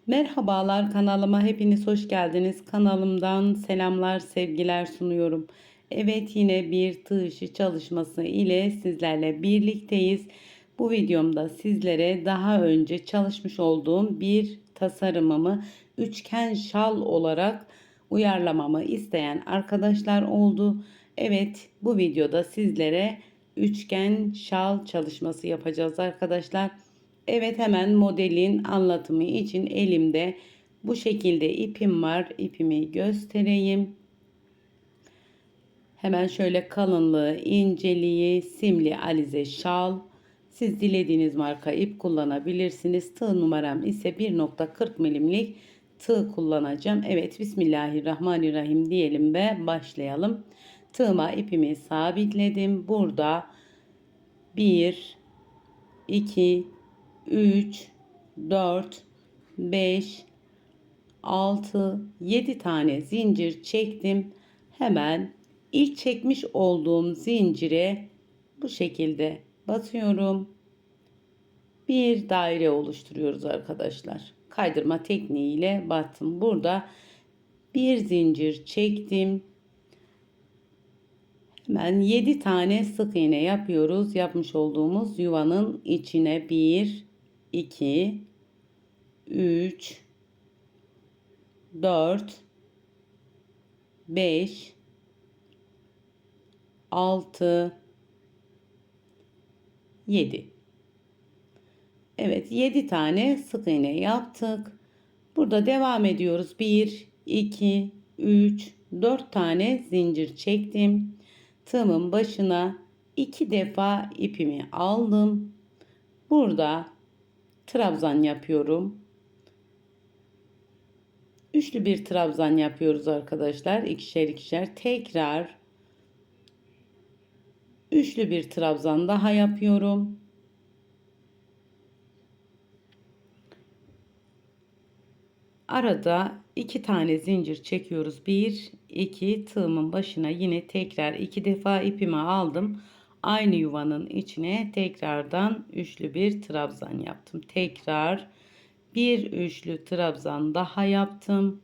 Merhabalar, kanalıma hepiniz hoş geldiniz. Kanalımdan selamlar, sevgiler sunuyorum. Evet, yine bir tığ işi çalışması ile sizlerle birlikteyiz. Bu videomda sizlere daha önce çalışmış olduğum bir tasarımımı üçgen şal olarak uyarlamamı isteyen arkadaşlar oldu. Evet, bu videoda sizlere üçgen şal çalışması yapacağız arkadaşlar. Evet, hemen modelin anlatımı için elimde bu şekilde ipim var. İpimi göstereyim. Hemen şöyle kalınlığı, inceliği, simli alize şal. Siz dilediğiniz marka ip kullanabilirsiniz. Tığ numaram ise 1.40 milimlik tığ kullanacağım. Evet, Bismillahirrahmanirrahim diyelim ve başlayalım. Tığıma ipimi sabitledim. Burada 1, 2, 3, 4, 5, 6, 7 tane zincir çektim. Hemen ilk çekmiş olduğum zincire bu şekilde batıyorum. Bir daire oluşturuyoruz arkadaşlar. Kaydırma tekniğiyle battım. Burada bir zincir çektim. Hemen 7 tane sık iğne yapıyoruz. Yapmış olduğumuz yuvanın içine 1, 2, 3, 4, 5, 6, 7. Evet, 7 tane sık iğne yaptık. Burada devam ediyoruz. 1, 2, 3, 4 tane zincir çektim. Tığımın başına 2 defa ipimi aldım. Burada trabzan yapıyorum. Üçlü bir trabzan yapıyoruz arkadaşlar. İkişer ikişer. Tekrar üçlü bir trabzan daha yapıyorum. Arada 2 tane zincir çekiyoruz. 1, 2, tığımın başına yine tekrar 2 defa ipimi aldım. Aynı yuvanın içine tekrardan üçlü bir trabzan yaptım. Tekrar bir üçlü trabzan daha yaptım.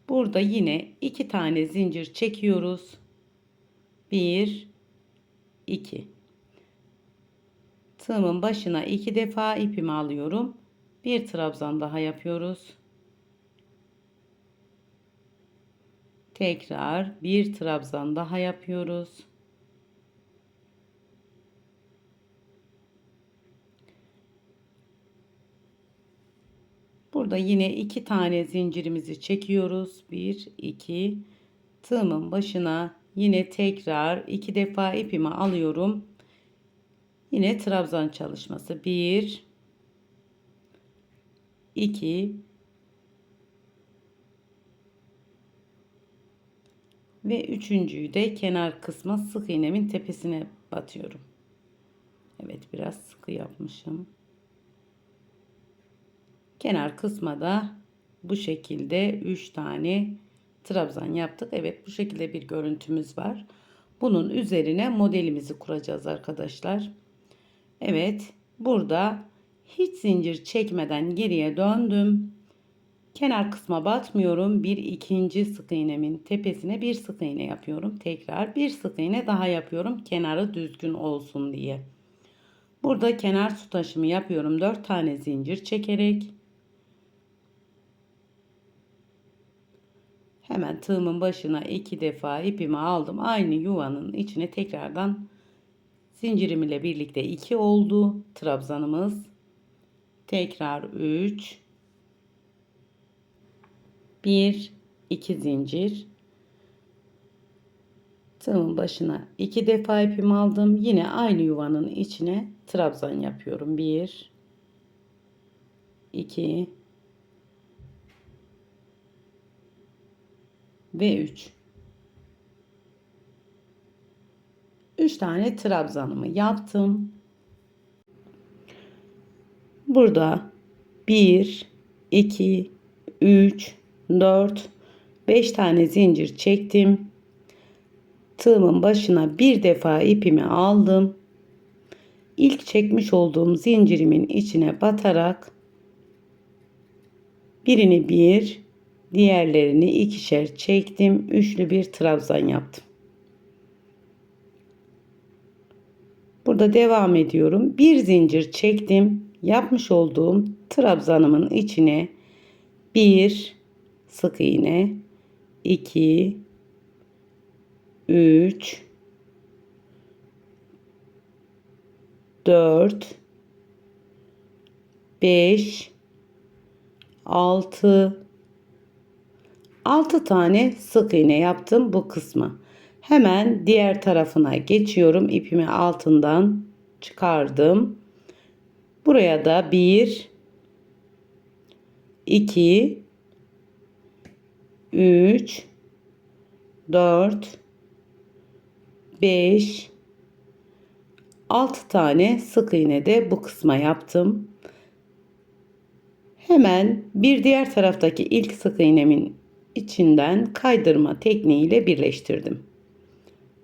Burada yine 2 tane zincir çekiyoruz. 1, 2. Tığımın başına 2 defa ipimi alıyorum. Bir trabzan daha yapıyoruz. Tekrar bir trabzan daha yapıyoruz. Burada yine 2 tane zincirimizi çekiyoruz. 1, 2. Tığımın başına yine tekrar 2 defa ipimi alıyorum. Yine trabzan çalışması. 1, 2 ve üçüncüyü de kenar kısma sık iğnemin tepesine batıyorum. Evet, biraz sıkı yapmışım. Kenar kısma da bu şekilde 3 tane trabzan yaptık. Evet, bu şekilde bir görüntümüz var. Bunun üzerine modelimizi kuracağız arkadaşlar. Evet, burada hiç zincir çekmeden geriye döndüm. Kenar kısma batmıyorum. Bir ikinci sık iğnemin tepesine bir sık iğne yapıyorum. Tekrar bir sık iğne daha yapıyorum. Kenarı düzgün olsun diye. Burada kenar su taşımı yapıyorum. 4 tane zincir çekerek. Hemen tığımın başına 2 defa ipimi aldım. Aynı yuvanın içine tekrardan zincirim ile birlikte 2 oldu trabzanımız. Tekrar 3, 1, 2 zincir. Tığımın başına 2 defa ipimi aldım. Yine aynı yuvanın içine trabzan yapıyorum. 1, 2 ve 3. 3 tane trabzanımı yaptım. Burada 1, 2, 3, 4, 5 tane zincir çektim. Tığımın başına bir defa ipimi aldım. ilk çekmiş olduğum zincirimin içine batarak birini bir, diğerlerini ikişer çektim. Üçlü bir trabzan yaptım. Burada devam ediyorum. Bir zincir çektim. Yapmış olduğum trabzanımın içine bir sık iğne, 2, 3, 4, 5, 6 tane sık iğne yaptım bu kısmı. Hemen diğer tarafına geçiyorum. İpimi altından çıkardım. Buraya da 1, 2, 3, 4, 5, 6 tane sık iğne de bu kısma yaptım. Hemen bir diğer taraftaki ilk sık iğnemin içinden kaydırma tekniğiyle birleştirdim.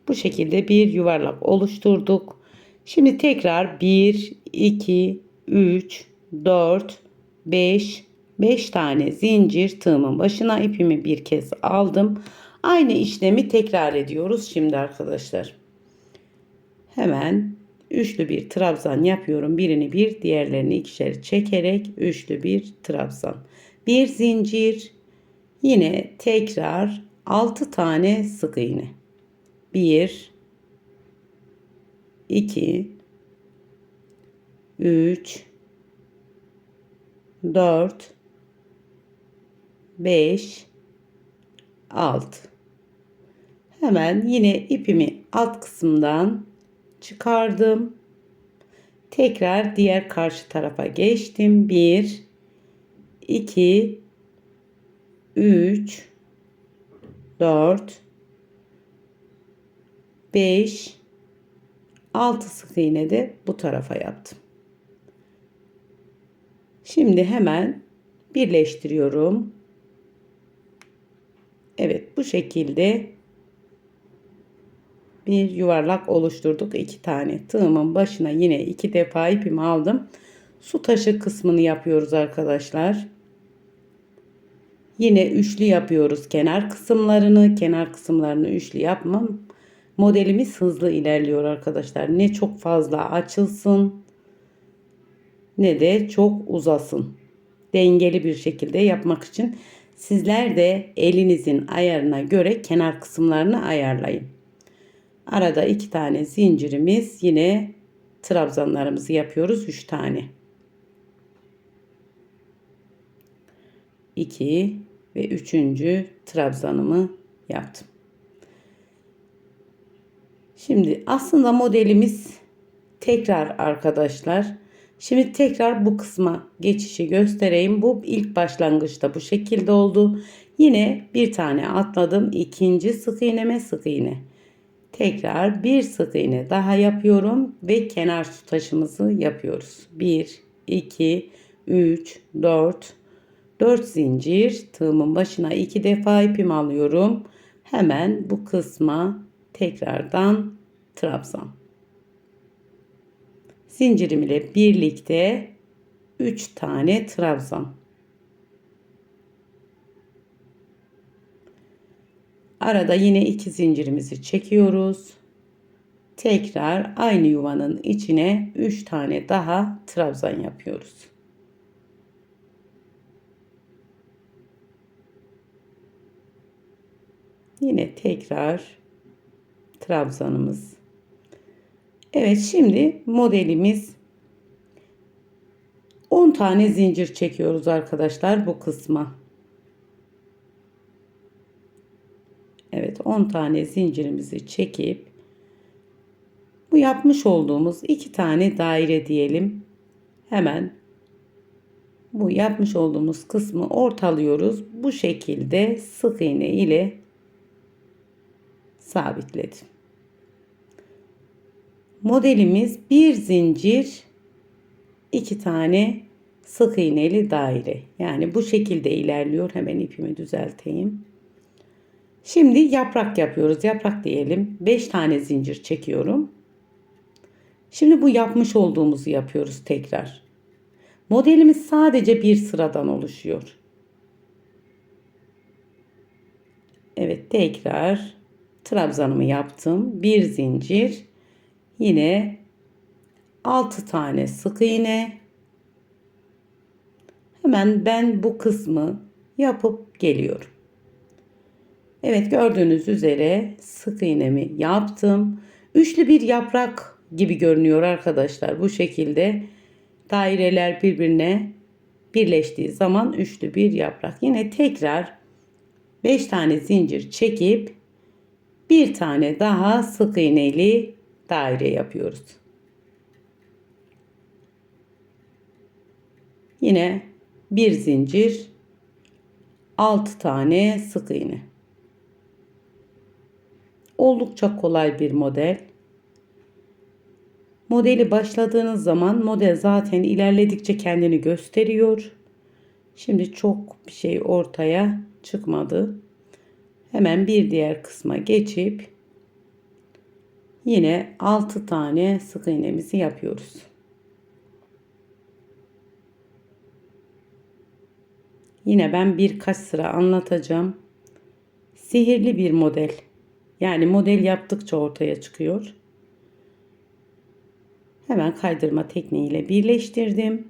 Bu şekilde bir yuvarlak oluşturduk. Şimdi tekrar 1, 2, 3, 4, 5 tane zincir tığımın başına ipimi bir kez aldım. Aynı işlemi tekrar ediyoruz şimdi arkadaşlar. Hemen üçlü bir trabzan yapıyorum. Birini bir, diğerlerini ikişer çekerek üçlü bir trabzan. Bir zincir, yine tekrar 6 tane sık iğne. 1, 2, 3, 4, 5, 6. Hemen yine ipimi alt kısımdan çıkardım. Tekrar diğer karşı tarafa geçtim. 1, 2, 3, 4, 5, 6 sık iğne de bu tarafa yaptım. Şimdi hemen birleştiriyorum. Evet, bu şekilde bir yuvarlak oluşturduk. 2 tane tığımın başına yine 2 defa ipimi aldım. Su taşı kısmını yapıyoruz arkadaşlar. Yine üçlü yapıyoruz kenar kısımlarını. Kenar kısımlarını üçlü yapmam. Modelimiz hızlı ilerliyor arkadaşlar. Ne çok fazla açılsın ne de çok uzasın. Dengeli bir şekilde yapmak için sizler de elinizin ayarına göre kenar kısımlarını ayarlayın. Arada 2 tane zincirimiz, yine trabzanlarımızı yapıyoruz 3 tane. 2 ve 3. trabzanımı yaptım. Şimdi aslında modelimiz tekrar arkadaşlar. Şimdi tekrar bu kısma geçişi göstereyim. Bu ilk başlangıçta bu şekilde oldu. Yine bir tane atladım. İkinci sık iğneme sık iğne. Tekrar bir sık iğne daha yapıyorum ve kenar su taşımızı yapıyoruz. 1, 2, 3, 4 zincir tığımın başına 2 defa ipimi alıyorum. Hemen bu kısma tekrardan trabzan. Zincirim ile birlikte 3 tane trabzan. Arada yine 2 zincirimizi çekiyoruz. Tekrar aynı yuvanın içine 3 tane daha trabzan yapıyoruz. Yine tekrar trabzanımız. Evet, şimdi modelimiz 10 tane zincir çekiyoruz arkadaşlar bu kısma. Evet, 10 tane zincirimizi çekip bu yapmış olduğumuz 2 tane daire diyelim. Hemen bu yapmış olduğumuz kısmı ortalıyoruz. Bu şekilde sık iğne ile sabitledim. Modelimiz bir zincir, 2 tane sık iğneli daire. Yani bu şekilde ilerliyor. Hemen ipimi düzelteyim. Şimdi yaprak yapıyoruz. Yaprak diyelim. 5 tane zincir çekiyorum. Şimdi bu yapmış olduğumuzu yapıyoruz tekrar. Modelimiz sadece bir sıradan oluşuyor. Evet, tekrar trabzanımı yaptım. Bir zincir, yine 6 tane sık iğne. Hemen ben bu kısmı yapıp geliyorum. Evet, gördüğünüz üzere sık iğnemi yaptım. Üçlü bir yaprak gibi görünüyor arkadaşlar. Bu şekilde daireler birbirine birleştiği zaman üçlü bir yaprak. Yine tekrar 5 tane zincir çekip bir tane daha sık iğneli daire yapıyoruz. Yine bir zincir, 6 tane sık iğne. Oldukça kolay bir model. Modeli başladığınız zaman model zaten ilerledikçe kendini gösteriyor. Şimdi çok bir şey ortaya çıkmadı. Hemen bir diğer kısma geçip yine 6 tane sık iğnemizi yapıyoruz. Yine ben birkaç sıra anlatacağım. Sihirli bir model. Yani model yaptıkça ortaya çıkıyor. Hemen kaydırma tekniğiyle birleştirdim.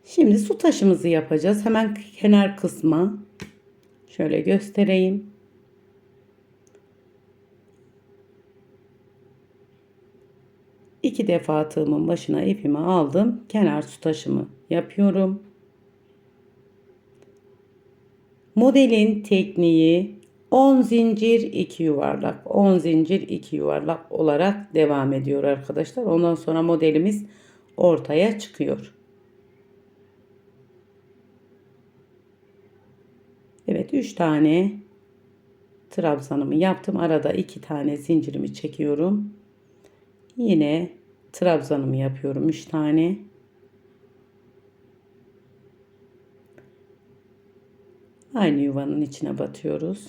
Şimdi su taşımızı yapacağız. Hemen kenar kısma şöyle göstereyim. İki defa tığımın başına ipimi aldım. Kenar su taşımı yapıyorum. Modelin tekniği 10 zincir 2 yuvarlak, 10 zincir 2 yuvarlak olarak devam ediyor arkadaşlar. Ondan sonra modelimiz ortaya çıkıyor. Evet, 3 tane trabzanımı yaptım. Arada 2 tane zincirimi çekiyorum. Yine trabzanımı yapıyorum 3 tane. Aynı yuvanın içine batıyoruz.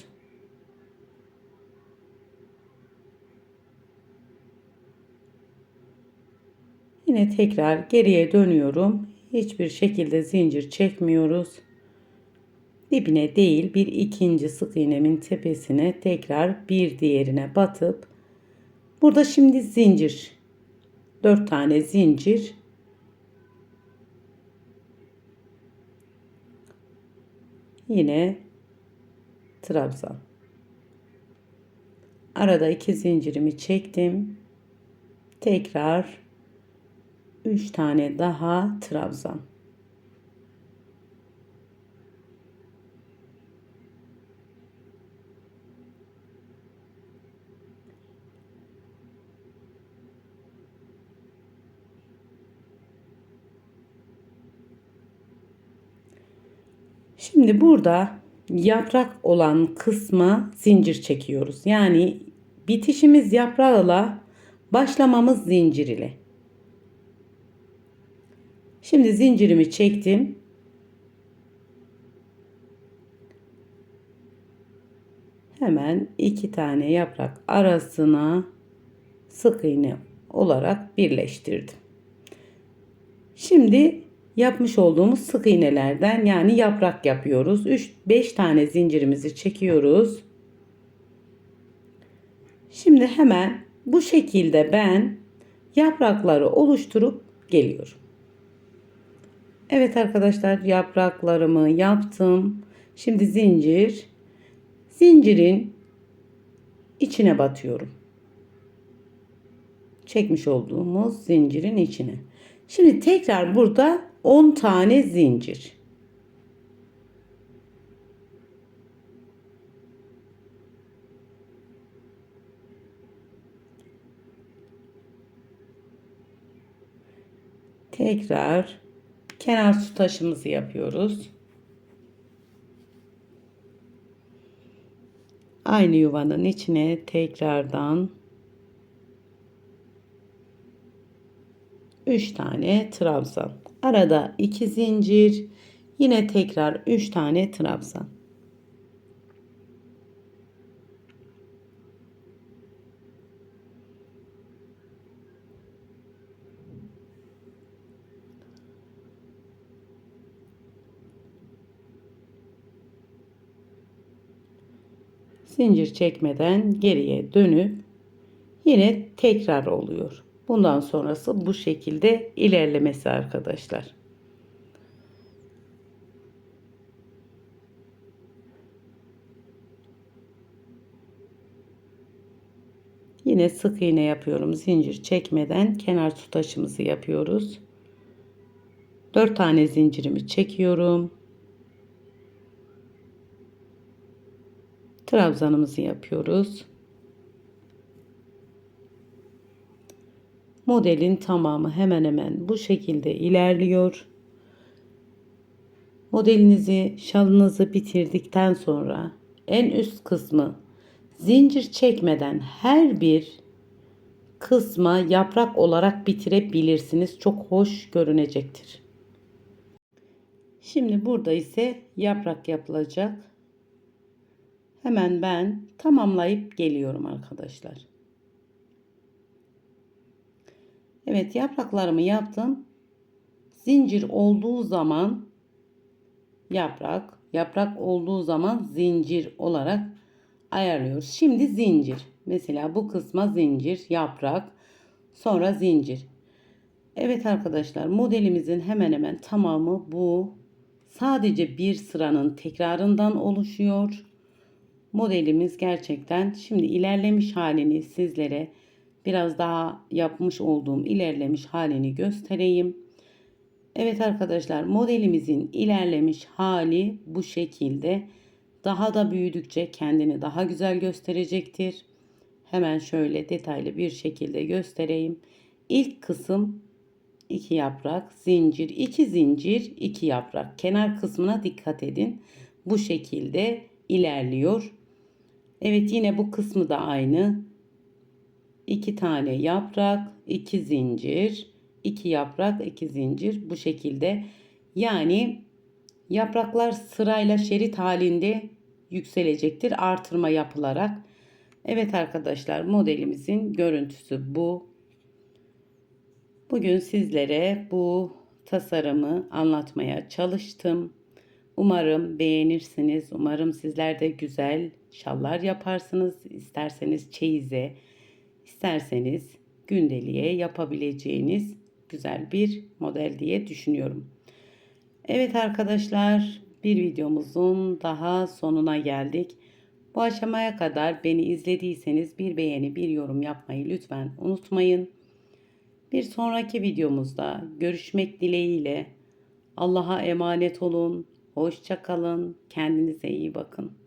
Yine tekrar geriye dönüyorum. Hiçbir şekilde zincir çekmiyoruz. Dibine değil, bir ikinci sık iğnemin tepesine tekrar bir diğerine batıp burada şimdi zincir, 4 tane zincir, yine trabzan, arada 2 zincirimi çektim, tekrar 3 tane daha trabzan. Şimdi burada yaprak olan kısma zincir çekiyoruz. Yani bitişimiz yaprağıyla, başlamamız zincir ile. Şimdi zincirimi çektim. Hemen 2 tane yaprak arasına sık iğne olarak birleştirdim. Şimdi yapmış olduğumuz sık iğnelerden yani yaprak yapıyoruz. 5 tane zincirimizi çekiyoruz. Şimdi hemen bu şekilde ben yaprakları oluşturup geliyorum. Evet arkadaşlar, yapraklarımı yaptım. Şimdi zincirin içine batıyorum. Çekmiş olduğumuz zincirin içine. Şimdi tekrar burada 10 tane zincir. Tekrar kenar su taşımızı yapıyoruz. Aynı yuvanın içine tekrardan 3 tane trabzan. Arada 2 zincir. Yine tekrar 3 tane trabzan. Zincir çekmeden geriye dönüp yine tekrar oluyor. Bundan sonrası bu şekilde ilerlemesi arkadaşlar. Yine sık iğne yapıyorum. Zincir çekmeden kenar tutaşımızı yapıyoruz. 4 tane zincirimi çekiyorum. Trabzanımızı yapıyoruz. Modelin tamamı hemen hemen bu şekilde ilerliyor. Modelinizi, şalınızı bitirdikten sonra en üst kısmı zincir çekmeden her bir kısma yaprak olarak bitirebilirsiniz. Çok hoş görünecektir. Şimdi burada ise yaprak yapılacak. Hemen ben tamamlayıp geliyorum arkadaşlar. Evet, yapraklarımı yaptım. Zincir olduğu zaman yaprak, yaprak olduğu zaman zincir olarak ayarlıyoruz. Şimdi zincir. Mesela bu kısma zincir, yaprak, sonra zincir. Evet arkadaşlar, modelimizin hemen hemen tamamı bu. Sadece bir sıranın tekrarından oluşuyor. Modelimiz gerçekten, şimdi ilerlemiş halini sizlere biraz daha yapmış olduğum ilerlemiş halini göstereyim. Evet arkadaşlar, modelimizin ilerlemiş hali bu şekilde. Daha da büyüdükçe kendini daha güzel gösterecektir. Hemen şöyle detaylı bir şekilde göstereyim. İlk kısım 2 yaprak, zincir, 2 zincir, 2 yaprak. Kenar kısmına dikkat edin. Bu şekilde ilerliyor. Evet, yine bu kısmı da aynı. 2 tane yaprak, 2 zincir, 2 yaprak, 2 zincir, bu şekilde. Yani yapraklar sırayla şerit halinde yükselecektir artırma yapılarak. Evet arkadaşlar, modelimizin görüntüsü bu. Bugün sizlere bu tasarımı anlatmaya çalıştım. Umarım beğenirsiniz. Umarım sizler de güzel şallar yaparsınız. İsterseniz çeyize, isterseniz gündeliğe yapabileceğiniz güzel bir model diye düşünüyorum. Evet arkadaşlar, bir videomuzun daha sonuna geldik. Bu aşamaya kadar beni izlediyseniz bir beğeni, bir yorum yapmayı lütfen unutmayın. Bir sonraki videomuzda görüşmek dileğiyle. Allah'a emanet olun. Hoşça kalın. Kendinize iyi bakın.